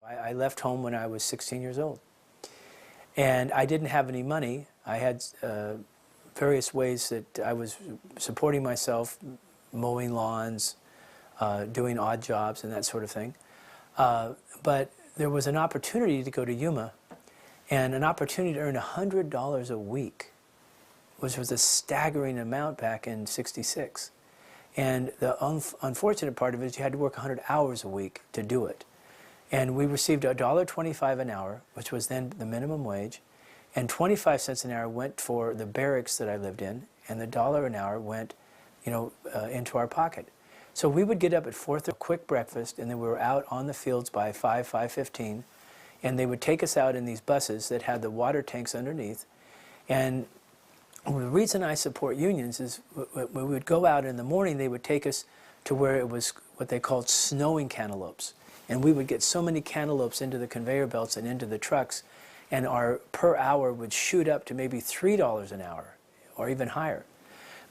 I left home when I was 16 years old. And I didn't have any money. I had various ways that I was supporting myself, mowing lawns, doing odd jobs and that sort of thing. But there was an opportunity to go to Yuma, and an opportunity to earn $100 a week, which was a staggering amount back in '66. And the unfortunate part of it is you had to work 100 hours a week to do it. And we received $1.25 an hour, which was then the minimum wage, and 25 cents an hour went for the barracks that I lived in, and the $1 an hour went, into our pocket. So we would get up at 4:30, a quick breakfast, and then we were out on the fields by 5:15, and they would take us out in these buses that had the water tanks underneath. And the reason I support unions is when we would go out in the morning, they would take us to where it was what they called snowing cantaloupes. And we would get so many cantaloupes into the conveyor belts and into the trucks, and our per hour would shoot up to maybe $3 an hour, or even higher.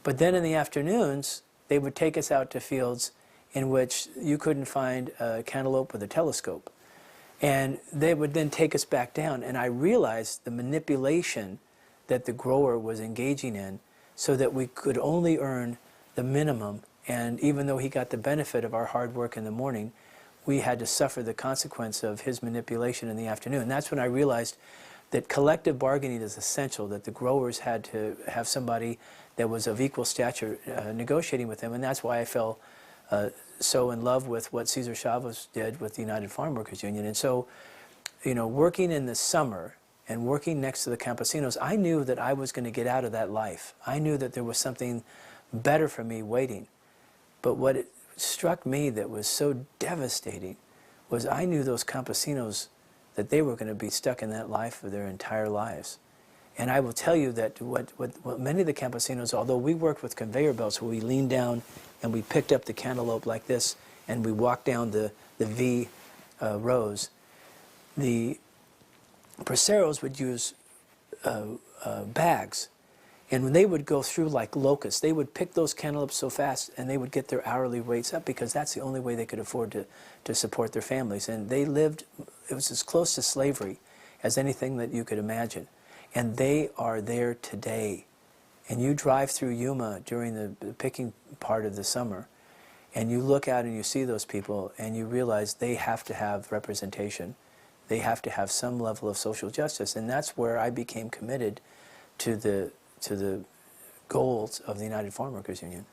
But then in the afternoons, they would take us out to fields in which you couldn't find a cantaloupe with a telescope. And they would then take us back down, and I realized the manipulation that the grower was engaging in so that we could only earn the minimum, and even though he got the benefit of our hard work in the morning, we had to suffer the consequence of his manipulation in the afternoon. And that's when I realized that collective bargaining is essential, that the growers had to have somebody that was of equal stature negotiating with them, and that's why I fell so in love with what Cesar Chavez did with the United Farm Workers Union. And so, working in the summer and working next to the campesinos, I knew that I was going to get out of that life. I knew that there was something better for me waiting. But what it struck me that was so devastating was I knew those campesinos, that they were going to be stuck in that life for their entire lives. And I will tell you that what many of the campesinos, although we worked with conveyor belts where we leaned down and we picked up the cantaloupe like this and we walked down the V rows, the preseros would use bags. And when they would go through like locusts, they would pick those cantaloupes so fast and they would get their hourly rates up because that's the only way they could afford to support their families. And they lived, it was as close to slavery as anything that you could imagine. And they are there today. And you drive through Yuma during the picking part of the summer, and you look out and you see those people and you realize they have to have representation. They have to have some level of social justice. And that's where I became committed to the goals of the United Farm Workers Union.